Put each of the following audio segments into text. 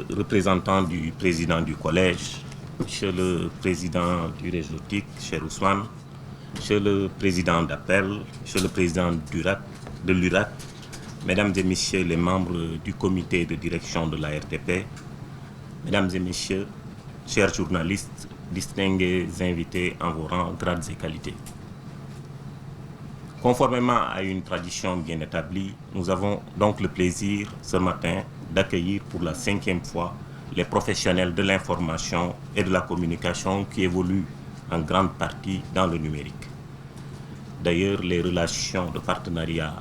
Représentant du président du collège, Monsieur le président du réseau TIC, cher Ousmane, Monsieur le président d'Appel, Monsieur le président de l'URAC, Mesdames et Messieurs les membres du comité de direction de la RTP, Mesdames et Messieurs, chers journalistes, distingués invités en vos rangs, grades et qualités. Conformément à une tradition bien établie, nous avons donc le plaisir ce matin d'accueillir pour la 5e fois les professionnels de l'information et de la communication qui évoluent en grande partie dans le numérique. D'ailleurs, les relations de partenariat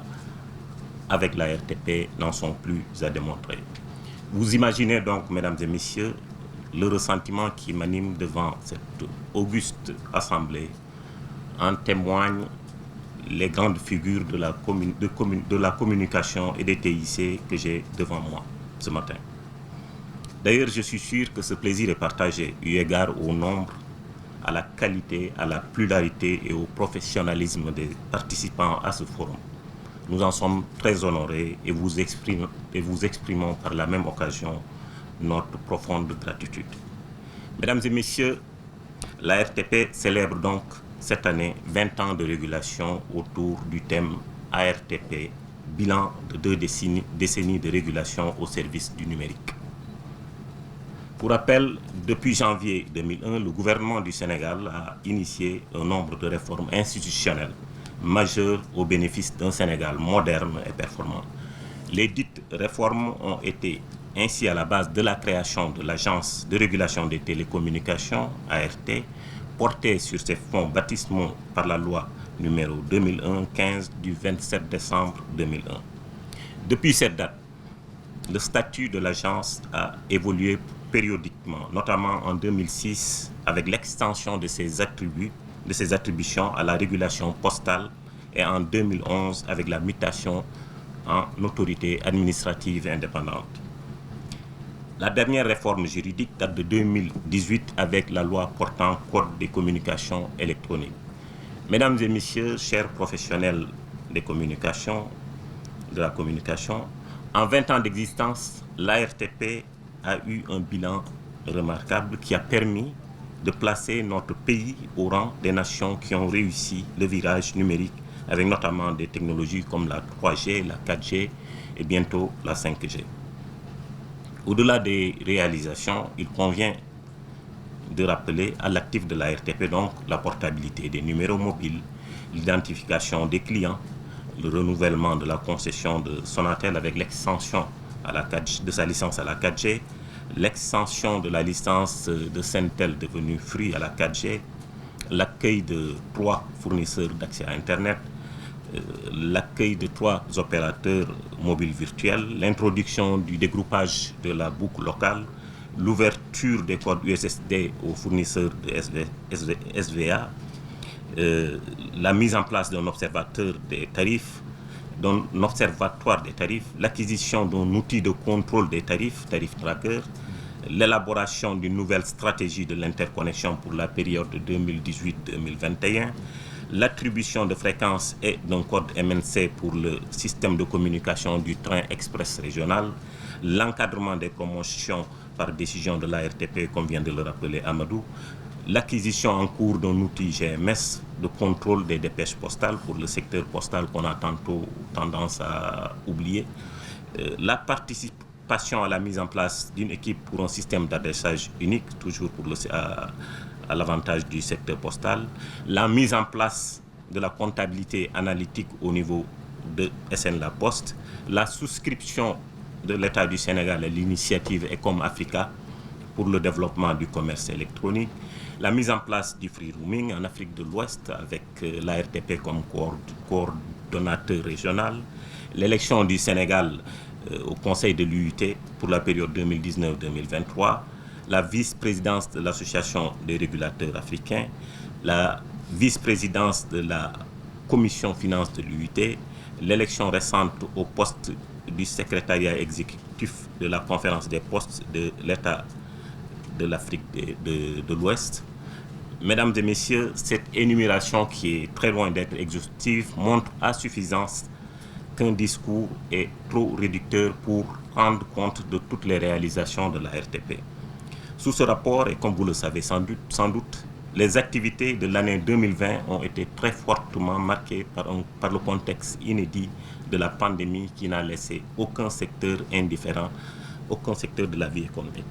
avec la RTP n'en sont plus à démontrer. Vous imaginez donc, mesdames et messieurs, le ressentiment qui m'anime devant cette auguste assemblée. En témoignent les grandes figures de la communication et des TIC que j'ai devant moi ce matin. D'ailleurs, je suis sûr que ce plaisir est partagé, eu égard au nombre, à la qualité, à la pluralité et au professionnalisme des participants à ce forum. Nous en sommes très honorés et vous exprimons par la même occasion notre profonde gratitude. Mesdames et messieurs, la RTP célèbre donc cette année 20 ans de régulation autour du thème ARTP, bilan de 2 décennies de régulation au service du numérique. Pour rappel, depuis janvier 2001, le gouvernement du Sénégal a initié un nombre de réformes institutionnelles majeures au bénéfice d'un Sénégal moderne et performant. Les dites réformes ont été ainsi à la base de la création de l'Agence de régulation des télécommunications, ART, portée sur ses fonds baptismaux par la loi numéro 2001-15 du 27 décembre 2001. Depuis cette date, le statut de l'agence a évolué périodiquement, notamment en 2006 avec l'extension de ses attributions à la régulation postale et en 2011 avec la mutation en autorité administrative indépendante. La dernière réforme juridique date de 2018 avec la loi portant Code des communications électroniques. Mesdames et messieurs, chers professionnels de la communication, en 20 ans d'existence, l'ARTP a eu un bilan remarquable qui a permis de placer notre pays au rang des nations qui ont réussi le virage numérique avec notamment des technologies comme la 3G, la 4G et bientôt la 5G. Au-delà des réalisations, il convient de rappeler à l'actif de la RTP donc la portabilité des numéros mobiles, l'identification des clients, le renouvellement de la concession de Sonatel avec l'extension de sa licence à la 4G, l'extension de la licence de Sentel devenue Free à la 4G, l'accueil de 3 fournisseurs d'accès à Internet, l'accueil de 3 opérateurs mobiles virtuels, l'introduction du dégroupage de la boucle locale, l'ouverture des codes USSD aux fournisseurs de SVA, la mise en place d'un observatoire des tarifs, l'acquisition d'un outil de contrôle des tarifs tracker, l'élaboration d'une nouvelle stratégie de l'interconnexion pour la période 2018-2021, l'attribution de fréquences et d'un code MNC pour le système de communication du train express régional, l'encadrement des promotions par décision de l'ARTP, comme vient de le rappeler Amadou, l'acquisition en cours d'un outil GMS de contrôle des dépêches postales pour le secteur postal qu'on a tantôt tendance à oublier, la participation à la mise en place d'une équipe pour un système d'adressage unique, toujours à l'avantage du secteur postal, la mise en place de la comptabilité analytique au niveau de SN La Poste, la souscription de l'État du Sénégal à l'initiative Ecom Africa pour le développement du commerce électronique, la mise en place du free roaming en Afrique de l'Ouest avec l'ARTP comme coordonnateur régional, l'élection du Sénégal au Conseil de l'UIT pour la période 2019-2023, la vice-présidence de l'Association des régulateurs africains, la vice-présidence de la Commission finance de l'UIT, l'élection récente au poste du secrétariat exécutif de la conférence des postes de l'État de l'Afrique de l'Ouest. Mesdames et messieurs, cette énumération qui est très loin d'être exhaustive montre à suffisance qu'un discours est trop réducteur pour rendre compte de toutes les réalisations de la RTP. Sous ce rapport, et comme vous le savez sans doute, les activités de l'année 2020 ont été très fortement marquées par le contexte inédit de la pandémie qui n'a laissé aucun secteur indifférent, aucun secteur de la vie économique.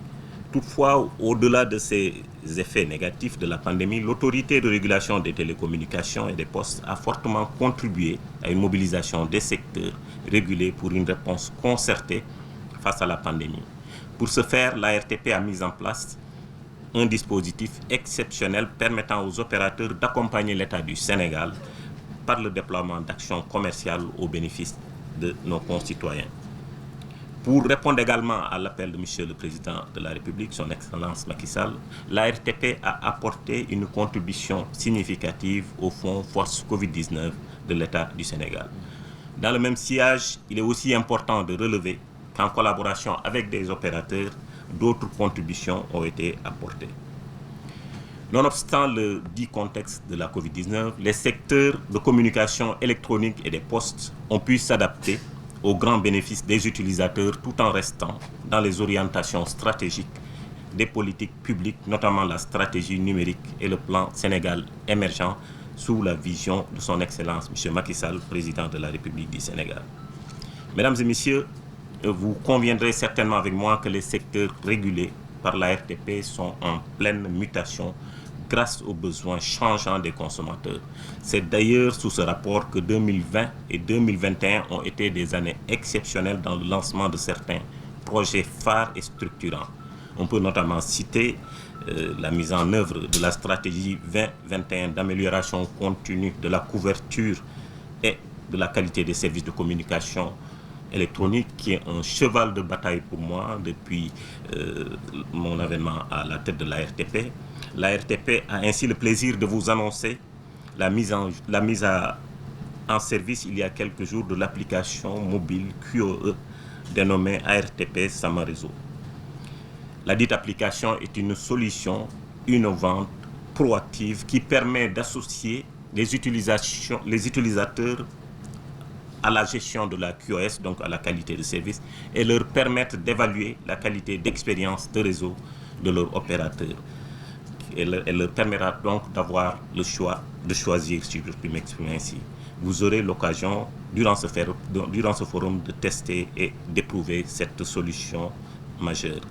Toutefois, au-delà de ces effets négatifs de la pandémie, l'autorité de régulation des télécommunications et des postes a fortement contribué à une mobilisation des secteurs régulés pour une réponse concertée face à la pandémie. Pour ce faire, l'ARTP a mis en place un dispositif exceptionnel permettant aux opérateurs d'accompagner l'État du Sénégal par le déploiement d'actions commerciales au bénéfice de nos concitoyens. Pour répondre également à l'appel de M. le Président de la République, son Excellence Macky Sall, l'ARTP a apporté une contribution significative au fonds Force Covid-19 de l'État du Sénégal. Dans le même sillage, il est aussi important de relever qu'en collaboration avec des opérateurs, d'autres contributions ont été apportées. Nonobstant le dit contexte de la Covid-19, les secteurs de communication électronique et des postes ont pu s'adapter aux grands bénéfices des utilisateurs tout en restant dans les orientations stratégiques des politiques publiques, notamment la stratégie numérique et le plan Sénégal émergent sous la vision de son Excellence M. Macky Sall, Président de la République du Sénégal. Mesdames et messieurs, vous conviendrez certainement avec moi que les secteurs régulés par la RTP sont en pleine mutation grâce aux besoins changeants des consommateurs. C'est d'ailleurs sous ce rapport que 2020 et 2021 ont été des années exceptionnelles dans le lancement de certains projets phares et structurants. On peut notamment citer la mise en œuvre de la stratégie 2021 d'amélioration continue de la couverture et de la qualité des services de communication électronique, qui est un cheval de bataille pour moi depuis mon avènement à la tête de la RTP. La RTP a ainsi le plaisir de vous annoncer la mise en service il y a quelques jours de l'application mobile QoE dénommée ARTP Sama Réseau. La dite application est une solution innovante, proactive, qui permet d'associer les utilisateurs à la gestion de la QoS, donc à la qualité de service, et leur permettre d'évaluer la qualité d'expérience de réseau de leur opérateur. Elle leur permettra donc d'avoir le choix de choisir, si je puis m'exprimer ainsi. Vous aurez l'occasion, durant ce forum, de tester et d'éprouver cette solution majeure.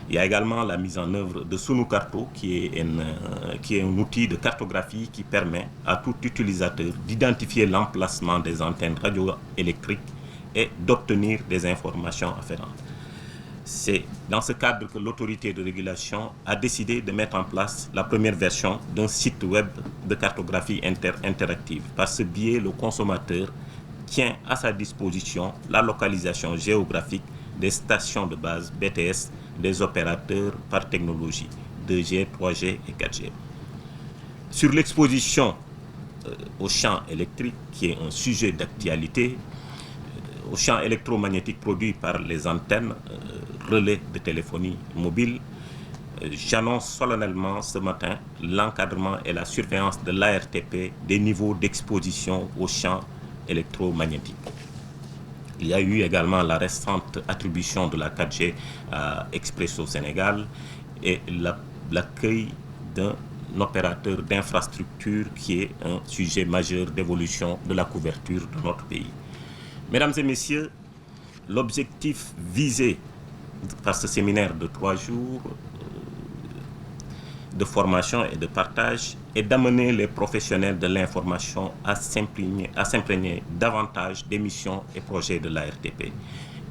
Il y a également la mise en œuvre de Sunukarto, qui est un outil de cartographie qui permet à tout utilisateur d'identifier l'emplacement des antennes radioélectriques et d'obtenir des informations afférentes. C'est dans ce cadre que l'autorité de régulation a décidé de mettre en place la première version d'un site web de cartographie interactive. Par ce biais, le consommateur tient à sa disposition la localisation géographique des stations de base BTS des opérateurs par technologie 2G, 3G et 4G. Sur l'exposition au champ électrique, qui est un sujet d'actualité, au champ électromagnétique produit par les antennes relais de téléphonie mobile, j'annonce solennellement ce matin l'encadrement et la surveillance de l'ARTP des niveaux d'exposition au champ électromagnétique. Il y a eu également la récente attribution de la 4G à Expresso Sénégal et l'accueil d'un opérateur d'infrastructure qui est un sujet majeur d'évolution de la couverture de notre pays. Mesdames et messieurs, l'objectif visé par ce séminaire de 3 jours de formation et de partage est d'amener les professionnels de l'information à s'imprégner davantage des missions et projets de l'ARTP.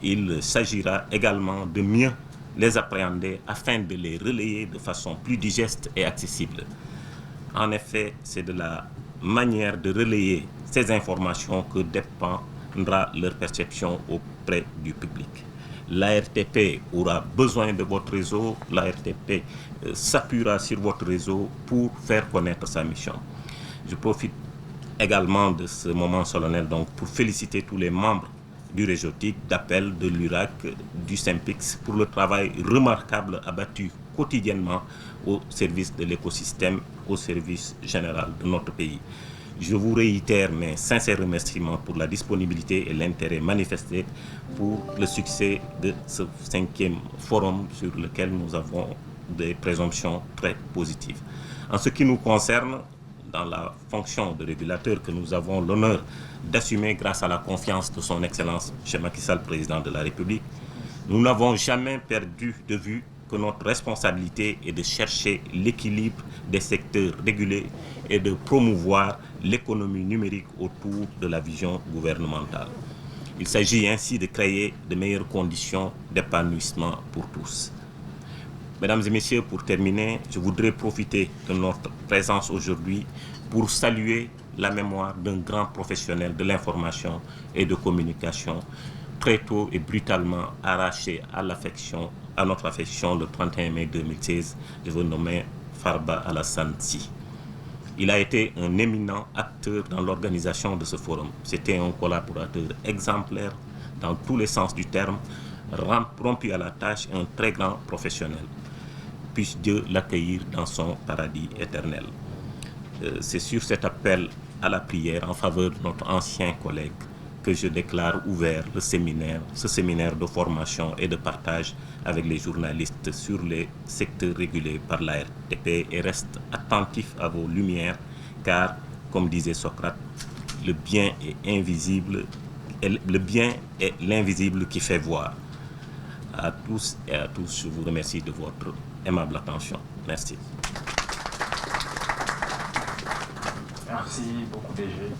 Il s'agira également de mieux les appréhender afin de les relayer de façon plus digeste et accessible. En effet, c'est de la manière de relayer ces informations que dépendra leur perception auprès du public. L'ARTP aura besoin de votre réseau, l'ARTP s'appuiera sur votre réseau pour faire connaître sa mission. Je profite également de ce moment solennel donc, pour féliciter tous les membres du Réseautique, d'Appel, de l'URAC, du SYMPICS pour le travail remarquable abattu quotidiennement au service de l'écosystème, au service général de notre pays. Je vous réitère mes sincères remerciements pour la disponibilité et l'intérêt manifesté pour le succès de ce 5e forum sur lequel nous avons des présomptions très positives. En ce qui nous concerne, dans la fonction de régulateur que nous avons l'honneur d'assumer grâce à la confiance de son Excellence M. Macky Sall, président de la République, nous n'avons jamais perdu de vue que notre responsabilité est de chercher l'équilibre des secteurs régulés et de promouvoir l'économie numérique autour de la vision gouvernementale. Il s'agit ainsi de créer de meilleures conditions d'épanouissement pour tous. Mesdames et messieurs, pour terminer, je voudrais profiter de notre présence aujourd'hui pour saluer la mémoire d'un grand professionnel de l'information et de communication, très tôt et brutalement arraché à notre affection le 31 mai 2016, je veux nommer Farba Alassane Sy. Il a été un éminent acteur dans l'organisation de ce forum. C'était un collaborateur exemplaire dans tous les sens du terme, rompu à la tâche, un très grand professionnel. Puisse Dieu l'accueillir dans son paradis éternel. C'est sur cet appel à la prière en faveur de notre ancien collègue que je déclare ouvert ce séminaire de formation et de partage avec les journalistes sur les secteurs régulés par la RTP et reste attentif à vos lumières car, comme disait Socrate, le bien est invisible, le bien est l'invisible qui fait voir. À tous et à tous, je vous remercie de votre aimable attention. Merci. Merci beaucoup, DG.